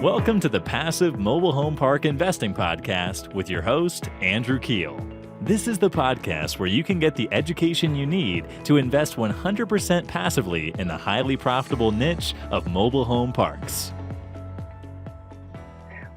Welcome to the Passive Mobile Home Park Investing Podcast with your host, Andrew Keel. This is the podcast where you can get the education you need to invest 100% passively in the highly profitable niche of mobile home parks.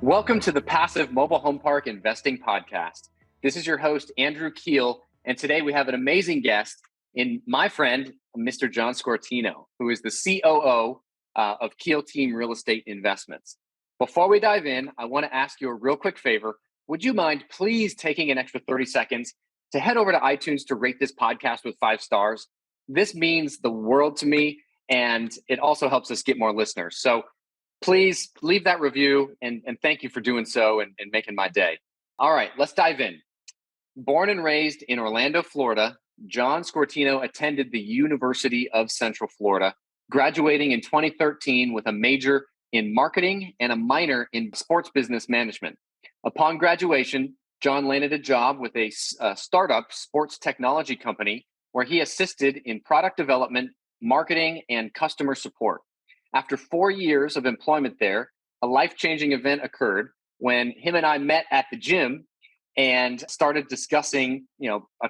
Welcome to the Passive Mobile Home Park Investing Podcast. This is your host, Andrew Keel, and today we have an amazing guest in my friend, Mr. John Squartino, who is the COO of Keel Team Real Estate Investments. Before we dive in, I want to ask you a real quick favor. Would you mind please taking an extra 30 seconds to head over to iTunes to rate this podcast with 5 stars? This means the world to me, and it also helps us get more listeners. So please leave that review, and thank you for doing so and making my day. All right, let's dive in. Born and raised in Orlando, Florida, John Squartino attended the University of Central Florida, graduating in 2013 with a major in marketing and a minor in sports business management. Upon graduation, John landed a job with a startup sports technology company where he assisted in product development, marketing, and customer support. After 4 years of employment there, a life-changing event occurred when him and I met at the gym and started discussing,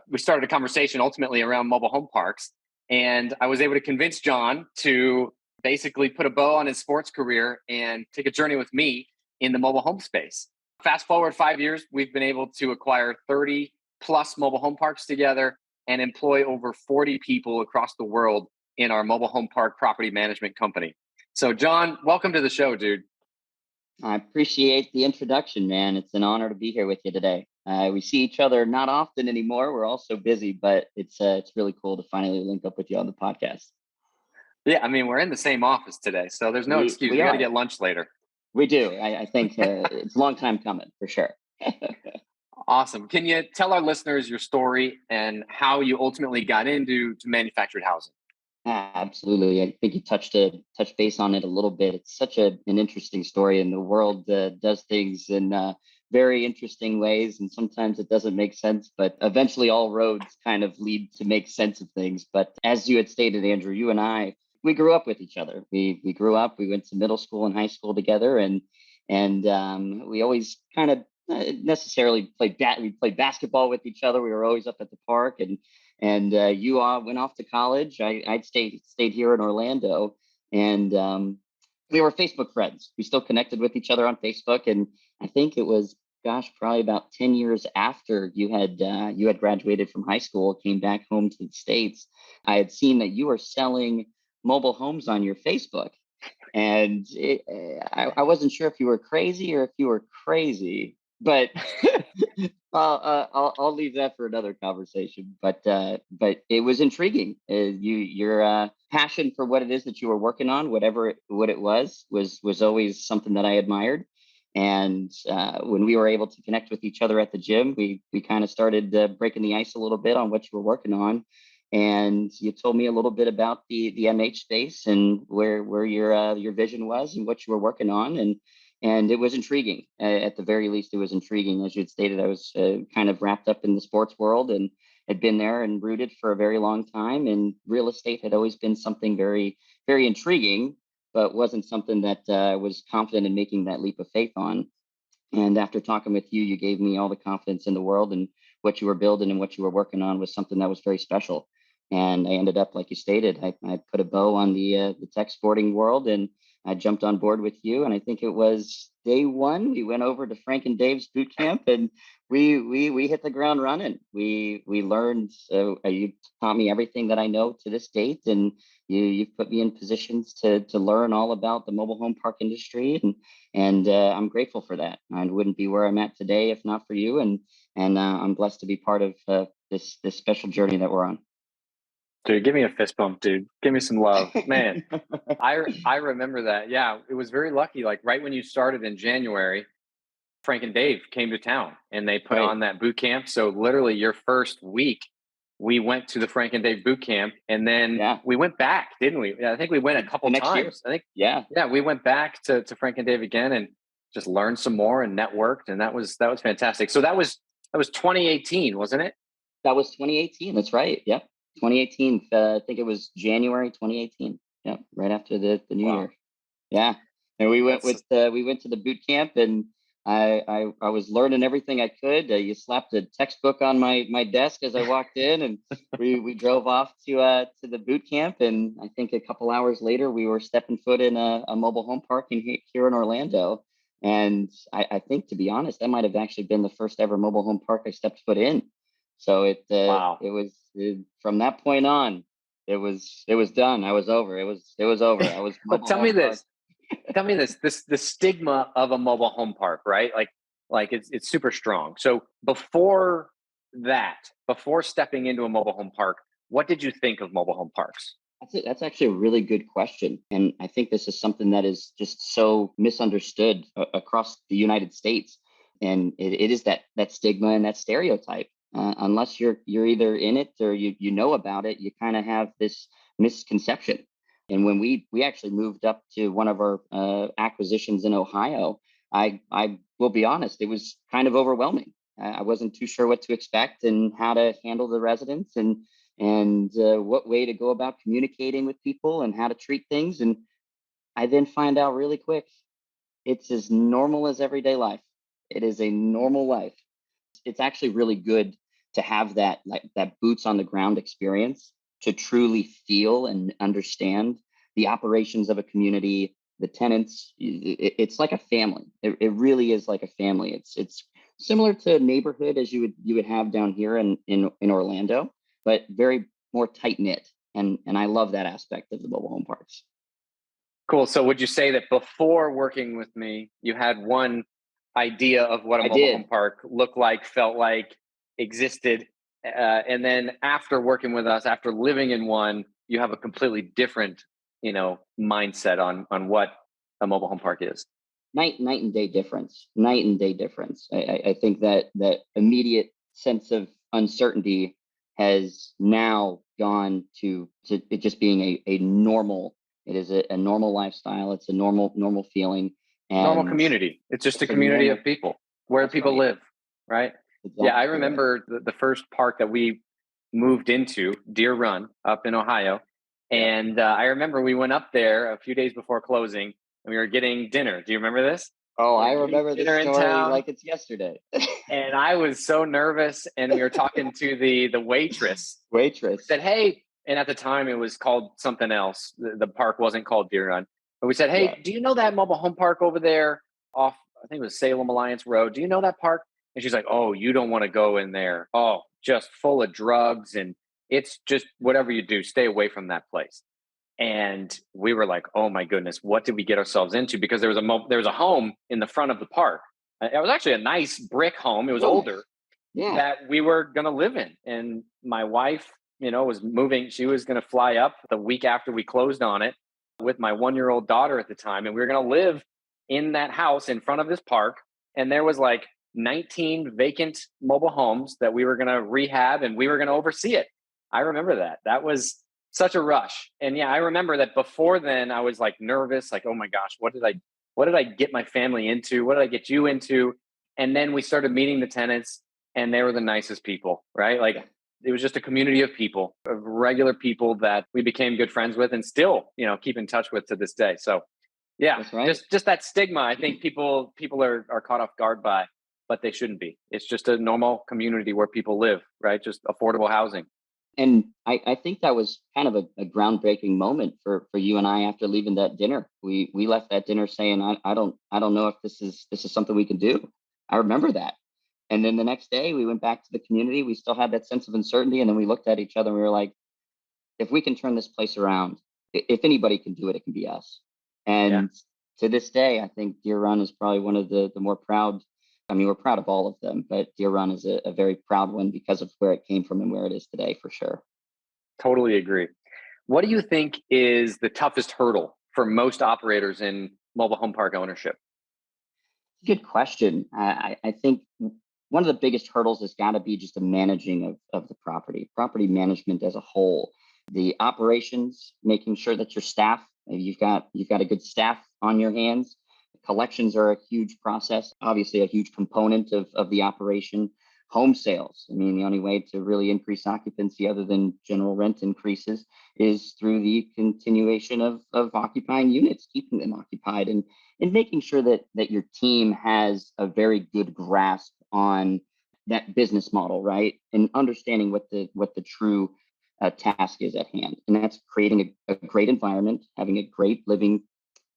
we started a conversation ultimately around mobile home parks. And I was able to convince John to basically put a bow on his sports career and take a journey with me in the mobile home space. Fast forward 5 years, we've been able to acquire 30 plus mobile home parks together and employ over 40 people across the world in our mobile home park property management company. So John, welcome to the show, dude. I appreciate the introduction, man. It's an honor to be here with you today. We see each other not often anymore. We're all so busy, but it's really cool to finally link up with you on the podcast. Yeah, I mean, we're in the same office today, so there's no excuse. We got to get lunch later. We do. I think it's a long time coming, for sure. Awesome. Can you tell our listeners your story and how you ultimately got into manufactured housing? Absolutely. I think you touched base on it a little bit. It's such an interesting story, and the world does things in very interesting ways, and sometimes it doesn't make sense, but eventually all roads kind of lead to make sense of things. But as you had stated, Andrew, you and I, we grew up with each other. We grew up, we went to middle school and high school together, and we always kind of necessarily played we played basketball with each other. We were always up at the park, and you went off to college. I'd stayed here in Orlando, and we were Facebook friends. We still connected with each other on Facebook, and I think it was, probably about 10 years after you had graduated from high school, came back home to the States. I had seen that you were selling mobile homes on your Facebook, and I wasn't sure if you were crazy or if you were crazy, but I'll leave that for another conversation. But it was intriguing. Your passion for what it is that you were working on, what it was always something that I admired. And when we were able to connect with each other at the gym, we kind of started breaking the ice a little bit on what you were working on. And you told me a little bit about the MH space and where your vision was and what you were working on. And it was intriguing. At the very least, it was intriguing. As you had stated, I was kind of wrapped up in the sports world and had been there and rooted for a very long time. And real estate had always been something very, very intriguing, but wasn't something that I was confident in making that leap of faith on. And after talking with you, you gave me all the confidence in the world, and what you were building and what you were working on was something that was very special. And I ended up, like you stated, I put a bow on the tech sporting world, and I jumped on board with you. And I think it was day one, we went over to Frank and Dave's Bootcamp, and we hit the ground running. We learned. You taught me everything that I know to this date, and you've put me in positions to learn all about the mobile home park industry, and I'm grateful for that. I wouldn't be where I'm at today if not for you, and I'm blessed to be part of this special journey that we're on. Dude, give me a fist bump, dude. Give me some love, man. I remember that. Yeah, it was very lucky. Like right when you started in January, Frank and Dave came to town and they put on that boot camp. So literally your first week, we went to the Frank and Dave boot camp, and then we went back, didn't we? I think we went a couple times. Year. I think, yeah, we went back to Frank and Dave again and just learned some more and networked, and that was fantastic. So that was 2018, wasn't it? That was 2018. That's right. Yep. 2018. I think it was January 2018. Yeah, right after the new year. Yeah. And That's we went to the boot camp, and I was learning everything I could. You slapped a textbook on my desk as I walked in, and we drove off to the boot camp. And I think a couple hours later, we were stepping foot in a mobile home park here in Orlando. And I think, to be honest, that might have actually been the first ever mobile home park I stepped foot in. So wow. it was from that point on, it was done. I was over. It was over. I was But mobile tell me home park. this. Tell me this the stigma of a mobile home park, right? Like it's super strong. So before stepping into a mobile home park, what did you think of mobile home parks? That's it. That's actually a really good question. And I think this is something that is just so misunderstood across the United States. And it is that stigma and that stereotype. Unless you're either in it or you know about it, you kind of have this misconception. And when we actually moved up to one of our acquisitions in Ohio, I will be honest, it was kind of overwhelming. I wasn't too sure what to expect and how to handle the residents, and what way to go about communicating with people and how to treat things. And I then find out really quick, it's as normal as everyday life. It is a normal life. It's actually really good to have that, like that boots on the ground experience, to truly feel and understand the operations of a community, the tenants. It's like a family. It really is like a family. It's similar to a neighborhood as you would have down here in Orlando, but very more tight knit. And I love that aspect of the mobile home parks. Cool. So would you say that before working with me, you had one idea of what a I mobile home did. park looked like, felt like, existed, and then after working with us, after living in one, you have a completely different, mindset on what a mobile home park is. Night and day difference. Night and day difference. I think that immediate sense of uncertainty has now gone to it just being a normal. It is a normal lifestyle. It's a normal feeling, Normal and community. It's just a it's a community normal. of people where That's people right. live, right? Yeah, I Exactly right. remember the first park that we moved into, Deer Run, up in Ohio. Yeah. And I remember we went up there a few days before closing and we were getting dinner. Do you remember this? Oh, We I were getting remember this dinner in story town like it's yesterday. and I was so nervous. And we were talking to the waitress. We Waitress. said, hey, and at the time it was called something else. The park wasn't called Deer Run. But we said, Yeah. hey, do you know that mobile home park over there off, I think it was Salem Alliance Road? Do you know that park? And she's like, oh, you don't want to go in there. Oh, just full of drugs. And it's just whatever you do, stay away from that place. And we were like, oh my goodness, what did we get ourselves into? Because there was a home in the front of the park. It was actually a nice brick home. It was Oh, older yeah. that we were going to live in. And my wife, was moving. She was going to fly up the week after we closed on it with my 1-year-old daughter at the time. And we were going to live in that house in front of this park. And there was like 19 vacant mobile homes that we were going to rehab and we were going to oversee it. I remember that. That was such a rush. And yeah, I remember that before then I was like nervous, like, oh my gosh, what did I get my family into? What did I get you into? And then we started meeting the tenants and they were the nicest people, right? Like Yeah. it was just a community of people, of regular people that we became good friends with and still, keep in touch with to this day. So yeah, That's right. just that stigma, I think people are caught off guard by, but they shouldn't be. It's just a normal community where people live, right? Just affordable housing. And I think that was kind of a groundbreaking moment for you and I after leaving that dinner. We left that dinner saying, I don't know if this is something we can do. I remember that. And then the next day we went back to the community. We still had that sense of uncertainty. And then we looked at each other and we were like, if we can turn this place around, if anybody can do it, it can be us. Yeah. And to this day, I think Deer Run is probably one of the more proud. I mean, we're proud of all of them, but Deer Run is a very proud one because of where it came from and where it is today, for sure. Totally agree. What do you think is the toughest hurdle for most operators in mobile home park ownership? Good question. I think one of the biggest hurdles has got to be just the managing of the property management as a whole, the operations, making sure that your staff, you've got a good staff on your hands. Collections are a huge process, obviously a huge component of the operation. home sales. I mean, the only way to really increase occupancy other than general rent increases is through the continuation of occupying units, keeping them occupied, and making sure that your team has a very good grasp on that business model, right? And understanding what the true task is at hand. And that's creating a great environment, having a great living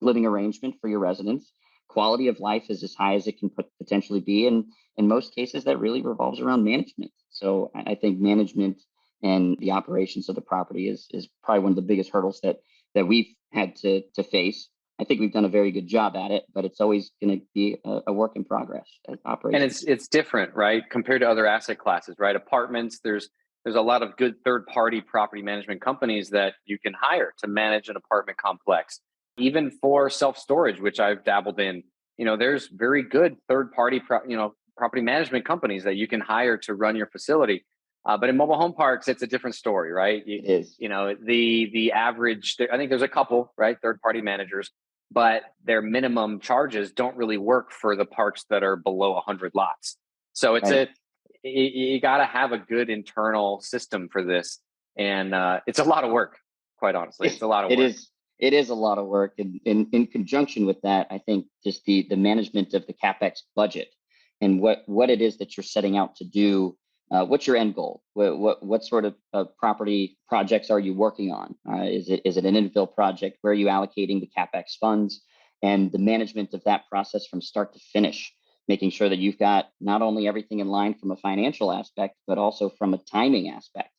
arrangement for your residents. Quality of life is as high as it can potentially be. And in most cases, that really revolves around management. So I think management and the operations of the property is probably one of the biggest hurdles that we've had to face. I think we've done a very good job at it, but it's always going to be a work in progress at operations. And it's different, right? Compared to other asset classes, right? Apartments, there's a lot of good third-party property management companies that you can hire to manage an apartment complex. Even for self-storage, which I've dabbled in, there's very good third-party, property management companies that you can hire to run your facility. But in mobile home parks, it's a different story, right? It is. The average, I think there's a couple, right? Third-party managers, but their minimum charges don't really work for the parks that are below 100 lots. So it's you got to have a good internal system for this. And it's a lot of work, quite honestly. It's a lot of work. It is a lot of work. And in conjunction with that, I think just the management of the CapEx budget and what it is that you're setting out to do. What's your end goal? What sort of property projects are you working on? Is it an infill project? Where are you allocating the CapEx funds? And the management of that process from start to finish, making sure that you've got not only everything in line from a financial aspect, but also from a timing aspect.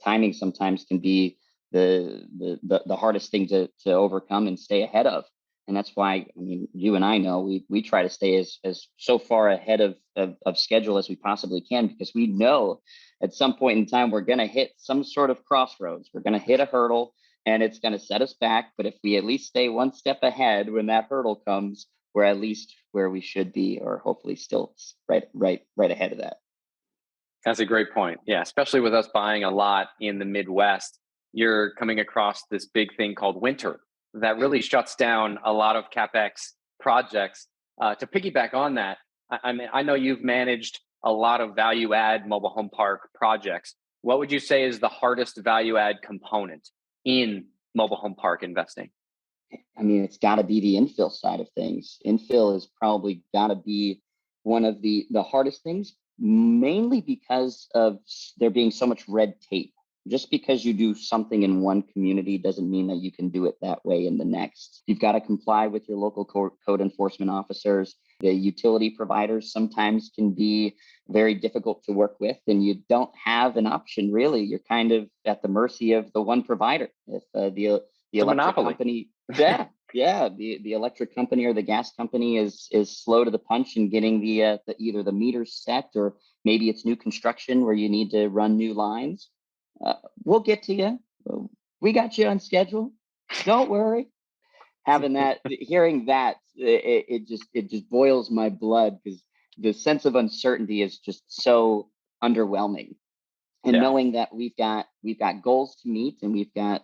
Timing sometimes can be the hardest thing to overcome and stay ahead of. And that's why, I mean, you and I know we try to stay as so far ahead of schedule as we possibly can, because we know at some point in time we're going to hit some sort of crossroads. We're going to hit a hurdle and it's going to set us back. But if we at least stay one step ahead when that hurdle comes, we're at least where we should be, or hopefully still right ahead of that. That's a great point. Yeah, especially with us buying a lot in the Midwest, you're coming across this big thing called winter that really shuts down a lot of CapEx projects. To piggyback on that, I mean, I know you've managed a lot of value add mobile home park projects. What would you say is the hardest value add component in mobile home park investing? I mean, it's got to be the infill side of things. Infill is probably got to be one of the hardest things, mainly because of there being so much red tape. Just because you do something in one community doesn't mean that you can do it that way in the next. You've got to comply with your local code enforcement officers. The utility providers sometimes can be very difficult to work with, and you don't have an option, really. You're kind of at the mercy of the one provider. If the electric company, the electric company or the gas company is slow to the punch in getting the either the meters set, or maybe it's new construction where you need to run new lines. We'll get to you. We got you on schedule. Don't worry. Hearing that, it just boils my blood, because the sense of uncertainty is just so underwhelming. And knowing that we've got goals to meet, and we've got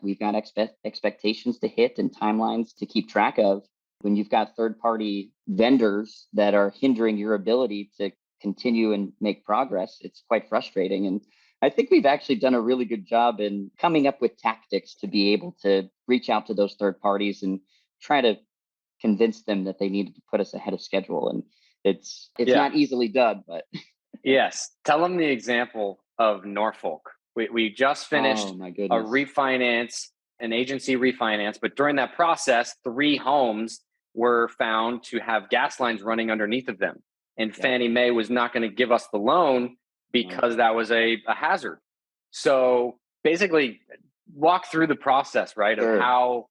expectations to hit and timelines to keep track of. When you've got third-party vendors that are hindering your ability to continue and make progress, it's quite frustrating. And I think we've actually done a really good job in coming up with tactics to be able to reach out to those third parties and try to convince them that they needed to put us ahead of schedule. And it's not easily done, but yes. Tell them the example of Norfolk. We just finished a refinance, an agency refinance, but during that process, 3 homes were found to have gas lines running underneath of them. And Fannie Mae was not going to give us the loan because that was a hazard. So basically, walk through the process, right, of how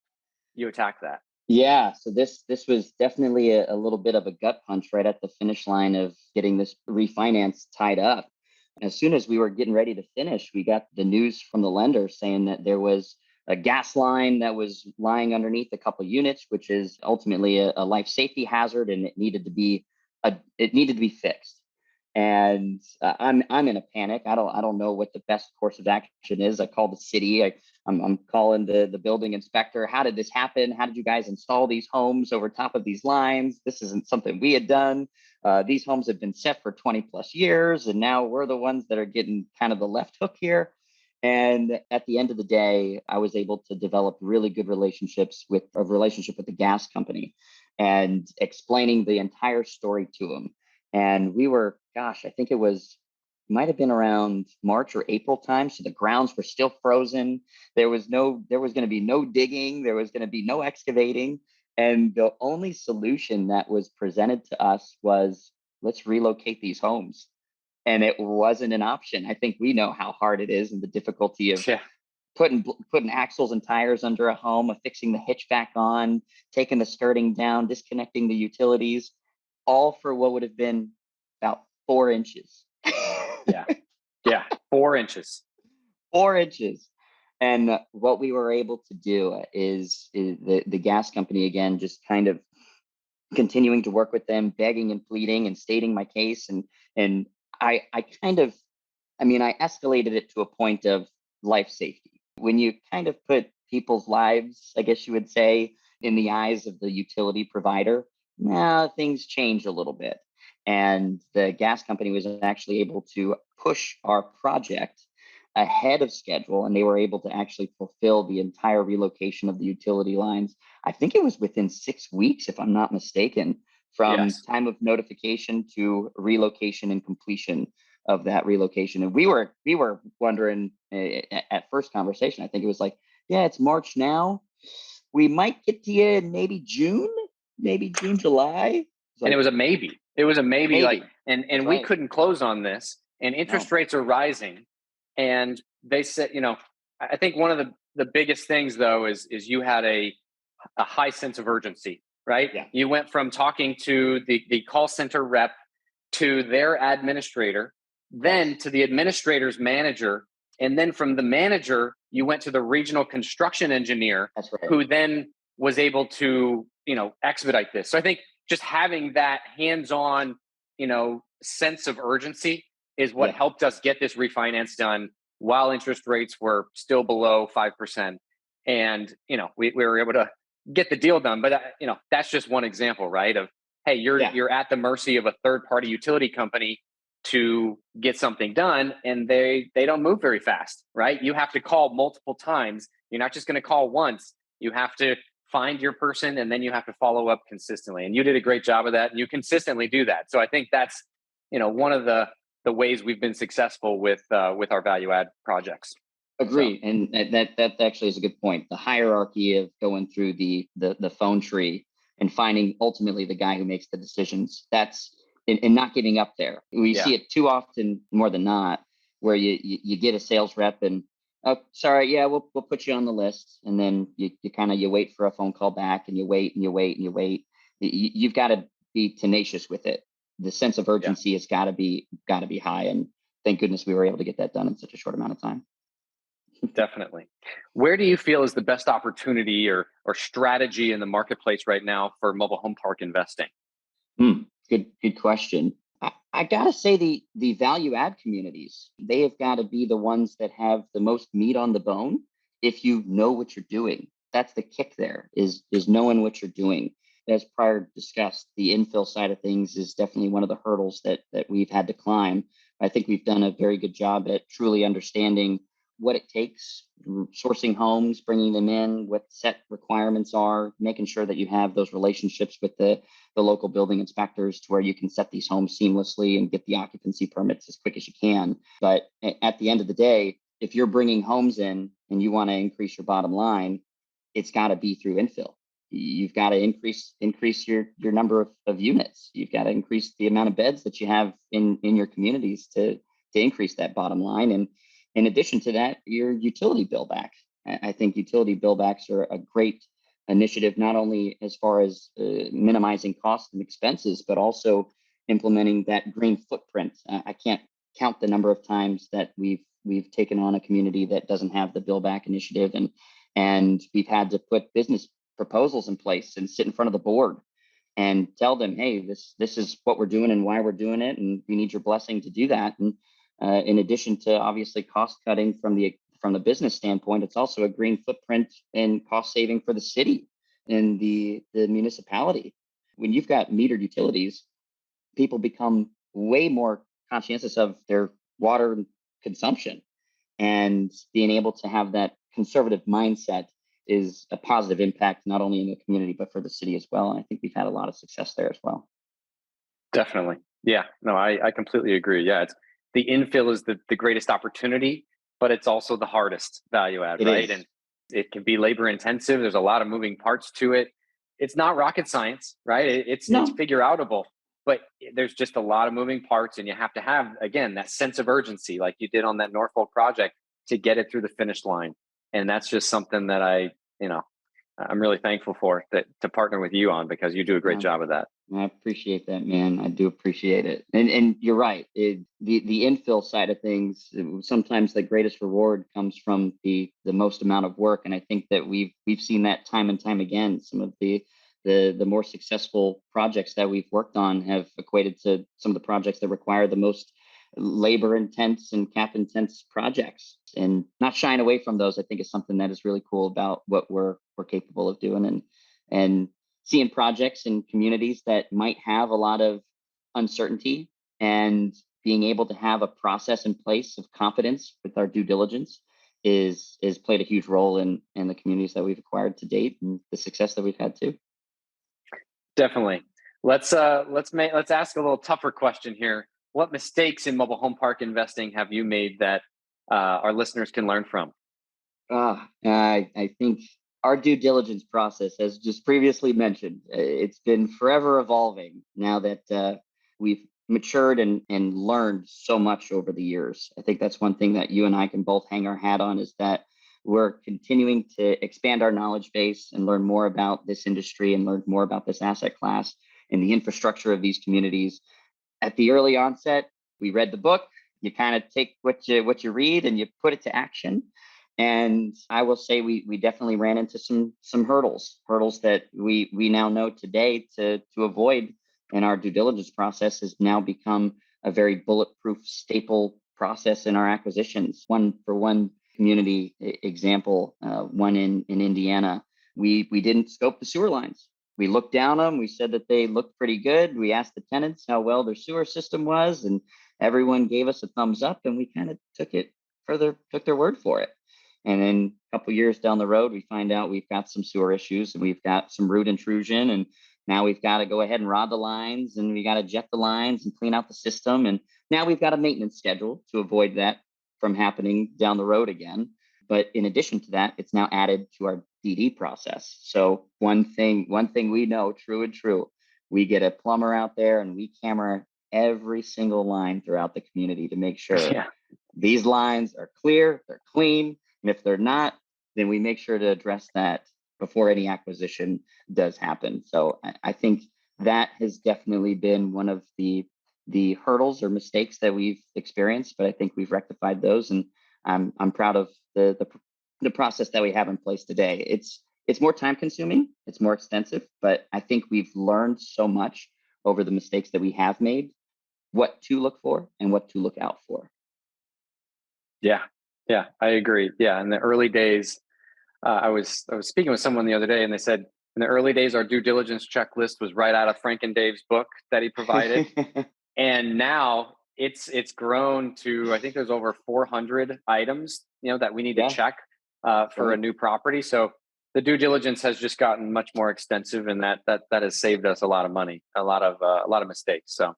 you attack that. Yeah, so this was definitely a little bit of a gut punch right at the finish line of getting this refinance tied up. As soon as we were getting ready to finish, we got the news from the lender saying that there was a gas line that was lying underneath a couple units, which is ultimately a life safety hazard, and it needed to be fixed. And I'm in a panic. I don't know what the best course of action is. I call the city. I'm calling the building inspector. How did this happen? How did you guys install these homes over top of these lines? This isn't something we had done. These homes have been set for 20 plus years, and now we're the ones that are getting kind of the left hook here. And at the end of the day, I was able to develop really good relationship with the gas company and explaining the entire story to them. And we were, gosh, I think might have been around March or April time. So the grounds were still frozen. There was going to be no digging. There was going to be no excavating. And the only solution that was presented to us was, let's relocate these homes. And it wasn't an option. I think we know how hard it is and the difficulty of putting axles and tires under a home, of fixing the hitch back on, taking the skirting down, disconnecting the utilities, all for what would have been about 4 inches. Yeah. 4 inches. 4 inches. And what we were able to do is the gas company, again, just kind of continuing to work with them, begging and pleading and stating my case. And I escalated it to a point of life safety. When you kind of put people's lives, I guess you would say, in the eyes of the utility provider, now things change a little bit. And the gas company was actually able to push our project ahead of schedule, and they were able to actually fulfill the entire relocation of the utility lines. I think it was within 6 weeks, if I'm not mistaken, from time of notification to relocation and completion of that relocation. And we were wondering at first conversation, I think it was like, yeah, it's March now. We might get to you in maybe June, July. And it was a maybe. It was a maybe. Like, and we right. couldn't close on this, and interest rates are rising. And they said, I think one of the biggest things though is you had a high sense of urgency, right? Yeah. You went from talking to the call center rep to their administrator, then to the administrator's manager, and then from the manager you went to the regional construction engineer. That's right. Who then was able to expedite this. So I think just having that hands-on sense of urgency is what helped us get this refinance done while interest rates were still below 5%. And we were able to get the deal done. But that's just one example, right? Of, hey, you're at the mercy of a third-party utility company to get something done, and they don't move very fast, right? You have to call multiple times. You're not just going to call once. You have to find your person, and then you have to follow up consistently. And you did a great job of that, and you consistently do that. So I think that's one of the ways we've been successful with our value add projects. Agree. So. And that actually is a good point. The hierarchy of going through the phone tree and finding ultimately the guy who makes the decisions, that's and not giving up there. We see it too often, more than not, where you get a sales rep and, oh, sorry, yeah, we'll put you on the list. And then you wait for a phone call back, and you wait and you wait and you wait. You've got to be tenacious with it. The sense of urgency has got to be high. And thank goodness we were able to get that done in such a short amount of time. Definitely. Where do you feel is the best opportunity or strategy in the marketplace right now for mobile home park investing? Good question. I gotta say the value add communities, they have got to be the ones that have the most meat on the bone. If you know what you're doing, that's the kick there, is knowing what you're doing. As prior discussed, the infill side of things is definitely one of the hurdles that we've had to climb. I think we've done a very good job at truly understanding what it takes, sourcing homes, bringing them in, what set requirements are, making sure that you have those relationships with the local building inspectors to where you can set these homes seamlessly and get the occupancy permits as quick as you can. But at the end of the day, if you're bringing homes in and you want to increase your bottom line, it's got to be through infill. You've got to increase your number of units. You've got to increase the amount of beds that you have in your communities to increase that bottom line. And in addition to that, your utility bill back. I think utility bill backs are a great initiative, not only as far as minimizing costs and expenses, but also implementing that green footprint. I can't count the number of times that we've taken on a community that doesn't have the bill back initiative, and we've had to put business proposals in place and sit in front of the board and tell them, hey, this is what we're doing and why we're doing it, and we need your blessing to do that. And in addition to obviously cost cutting from the business standpoint, it's also a green footprint and cost saving for the city and the municipality. When you've got metered utilities, people become way more conscientious of their water consumption, and being able to have that conservative mindset is a positive impact, not only in the community, but for the city as well. And I think we've had a lot of success there as well. Definitely. Yeah, no, I completely agree. Yeah, it's the infill is the greatest opportunity, but it's also the hardest value add, right? And it can be labor intensive. There's a lot of moving parts to it. It's not rocket science, right? It's figure outable, but there's just a lot of moving parts, and you have to have, again, that sense of urgency, like you did on that Norfolk project, to get it through the finish line. And that's just something that I'm really thankful for that to partner with you on, because you do a great job of that. I appreciate that, man. I do appreciate it. And you're right. The infill side of things, sometimes the greatest reward comes from the most amount of work. And I think that we've seen that time and time again. Some of the more successful projects that we've worked on have equated to some of the projects that require the most labor intense and cap intense projects. And not shying away from those, I think, is something that is really cool about what we're capable of doing. And seeing projects in communities that might have a lot of uncertainty, and being able to have a process in place of confidence with our due diligence is played a huge role in the communities that we've acquired to date and the success that we've had too. Definitely. Let's ask a little tougher question here. What mistakes in mobile home park investing have you made that our listeners can learn from? I think our due diligence process, as just previously mentioned, it's been forever evolving now that we've matured and learned so much over the years. I think that's one thing that you and I can both hang our hat on, is that we're continuing to expand our knowledge base and learn more about this industry and learn more about this asset class and the infrastructure of these communities. At the early onset, we read the book. You kind of take what you read and you put it to action. And I will say we definitely ran into some hurdles that we now know today to avoid. And our due diligence process has now become a very bulletproof staple process in our acquisitions. One community example, one in Indiana, we didn't scope the sewer lines. We looked down them. We said that they looked pretty good. We asked the tenants how well their sewer system was, and everyone gave us a thumbs up, and we kind of took their word for it. And then a couple years down the road, we find out we've got some sewer issues and we've got some root intrusion, and now we've got to go ahead and rod the lines, and we got to jet the lines and clean out the system. And now we've got a maintenance schedule to avoid that from happening down the road again. But in addition to that, it's now added to our DD process. So one thing we know, true, we get a plumber out there and we camera every single line throughout the community to make sure these lines are clear, they're clean. And if they're not, then we make sure to address that before any acquisition does happen. So I think that has definitely been one of the hurdles or mistakes that we've experienced, but I think we've rectified those, and I'm proud of the process that we have in place today. It's more time consuming, it's more extensive, but I think we've learned so much over the mistakes that we have made, what to look for and what to look out for. Yeah, I agree. Yeah, in the early days, I was speaking with someone the other day, and they said in the early days, our due diligence checklist was right out of Frank and Dave's book that he provided. And now it's grown to, I think there's over 400 items, that we need to check for a new property. So the due diligence has just gotten much more extensive, and that has saved us a lot of money, a lot of mistakes. So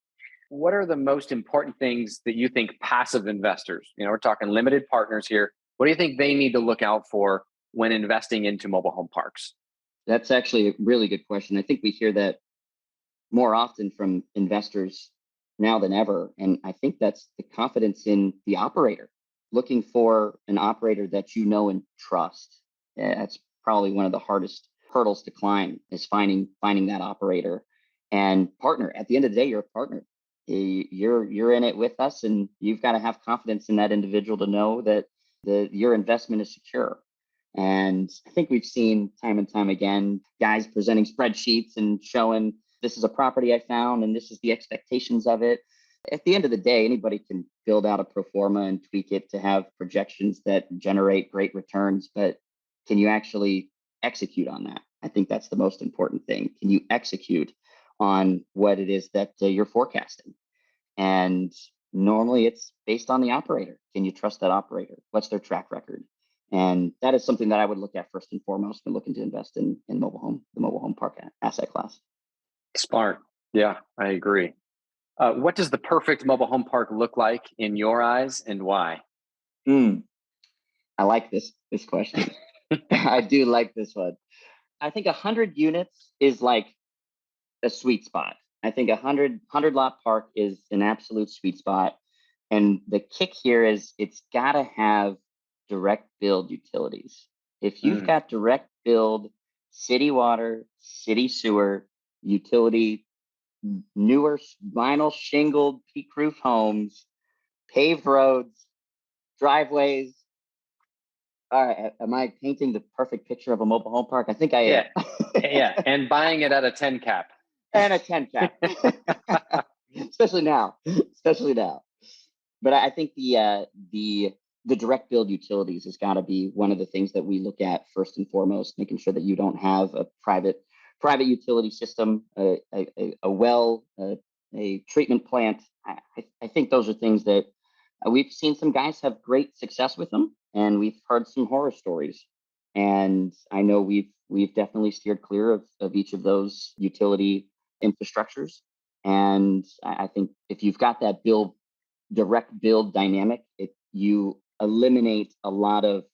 what are the most important things that you think passive investors, we're talking limited partners here, what do you think they need to look out for when investing into mobile home parks? That's actually a really good question. I think we hear that more often from investors now than ever. And I think that's the confidence in the operator, looking for an operator that you know and trust. That's probably one of the hardest hurdles to climb, is finding that operator and partner. At the end of the day, you're a partner. You're in it with us, and you've got to have confidence in that individual to know that your investment is secure. And I think we've seen time and time again guys presenting spreadsheets and showing this is a property I found and this is the expectations of it. At the end of the day, anybody can build out a pro forma and tweak it to have projections that generate great returns, but can you actually execute on that? I think that's the most important thing. Can you execute on what it is that you're forecasting? And normally it's based on the operator. Can you trust that operator? What's their track record? And that is something that I would look at first and foremost when looking to invest in the mobile home park asset class. Smart. Yeah, I agree. What does the perfect mobile home park look like in your eyes, and why? I like this question. I do like this one. I think 100 units is like a sweet spot. I think 100 lot park is an absolute sweet spot. And the kick here is it's got to have direct build utilities. If you've got direct build, city water, city sewer, utility, newer vinyl shingled peak roof homes, paved roads, driveways. All right, am I painting the perfect picture of a mobile home park? I think I am. Yeah, and buying it at a 10 cap. And a 10 cap. especially now. But I think the direct build utilities has got to be one of the things that we look at first and foremost, making sure that you don't have a private utility system, a well, a treatment plant. I think those are things that we've seen some guys have great success with them, and we've heard some horror stories. And I know we've definitely steered clear of each of those utility infrastructures. And I think if you've got that direct build dynamic, you eliminate a lot of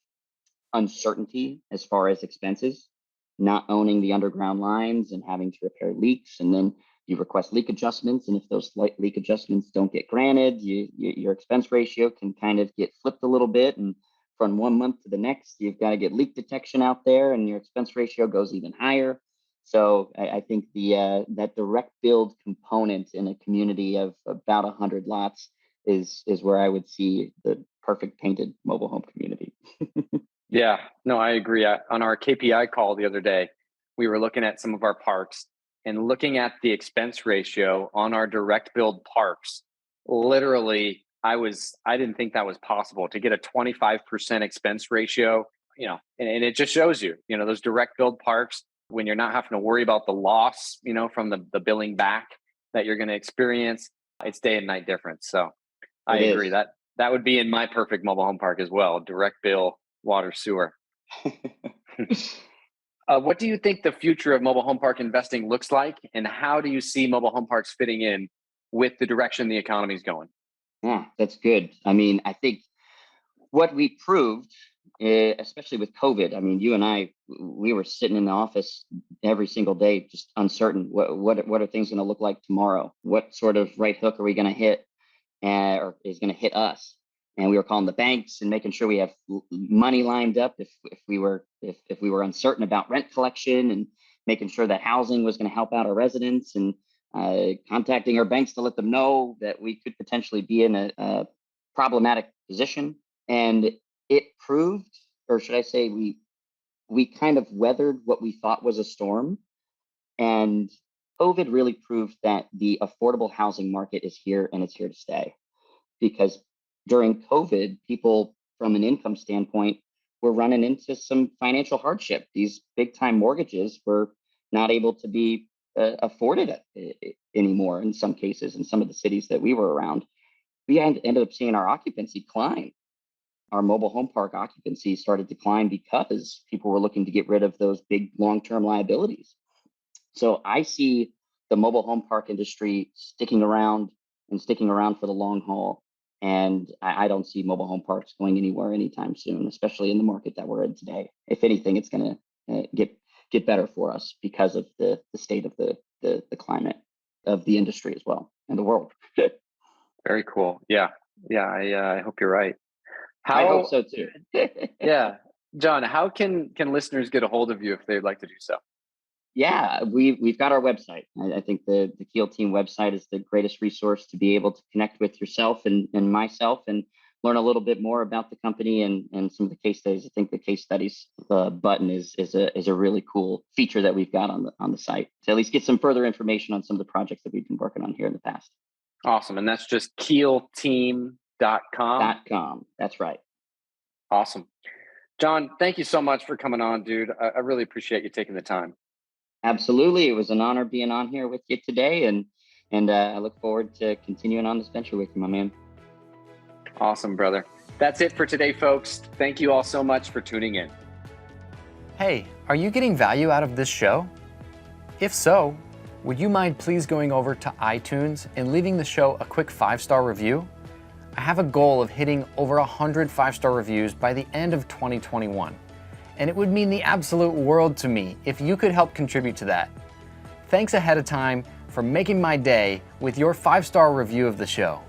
uncertainty as far as expenses, not owning the underground lines and having to repair leaks. And then you request leak adjustments. And if those leak adjustments don't get granted, your expense ratio can kind of get flipped a little bit. And from 1 month to the next, you've got to get leak detection out there and your expense ratio goes even higher. So I think that direct build component in a community of about 100 lots is where I would see the perfect painted mobile home community. Yeah, no, I agree. On our KPI call the other day, we were looking at some of our parks and looking at the expense ratio on our direct build parks. Literally, I didn't think that was possible to get a 25% expense ratio, and it just shows you, those direct build parks, when you're not having to worry about the loss, from the billing back that you're going to experience, it's day and night difference. So I agree that would be in my perfect mobile home park as well. Direct bill, water, sewer. What do you think the future of mobile home park investing looks like, and how do you see mobile home parks fitting in with the direction the economy is going? Yeah, that's good. I mean, I think what we proved, especially with COVID, I mean, you and I, we were sitting in the office every single day, just uncertain. What are things going to look like tomorrow? What sort of right hook are we going to hit, or is going to hit us? And we were calling the banks and making sure we have money lined up if we were uncertain about rent collection, and making sure that housing was going to help out our residents, and contacting our banks to let them know that we could potentially be in a problematic position. And it proved, or should I say, we kind of weathered what we thought was a storm. And COVID really proved that the affordable housing market is here, and it's here to stay. Because during COVID, people from an income standpoint were running into some financial hardship. These big time mortgages were not able to be afforded anymore in some cases. In some of the cities that we were around, we ended up seeing our occupancy climb. Our mobile home park occupancy started to climb because people were looking to get rid of those big long-term liabilities. So I see the mobile home park industry sticking around for the long haul. And I don't see mobile home parks going anywhere anytime soon, especially in the market that we're in today. If anything, it's going to get better for us because of the state of the climate of the industry as well, and the world. Very cool. Yeah. I hope you're right. I hope so too. Yeah. John, how can listeners get a hold of you if they'd like to do so? Yeah, we've got our website. I think the Keel team website is the greatest resource to be able to connect with yourself and myself. And learn a little bit more about the company and some of the case studies. I think the case studies button is a really cool feature that we've got on the site to at least get some further information on some of the projects that we've been working on here in the past. Awesome. And that's just keelteam.com. .com. That's right. Awesome. John, thank you so much for coming on, dude. I really appreciate you taking the time. Absolutely. It was an honor being on here with you today. And I look forward to continuing on this venture with you, my man. Awesome, brother. That's it for today, folks. Thank you all so much for tuning in. Hey, are you getting value out of this show? If so, would you mind please going over to iTunes and leaving the show a quick 5-star review? I have a goal of hitting over 100 5-star reviews by the end of 2021, and it would mean the absolute world to me if you could help contribute to that. Thanks ahead of time for making my day with your 5-star review of the show.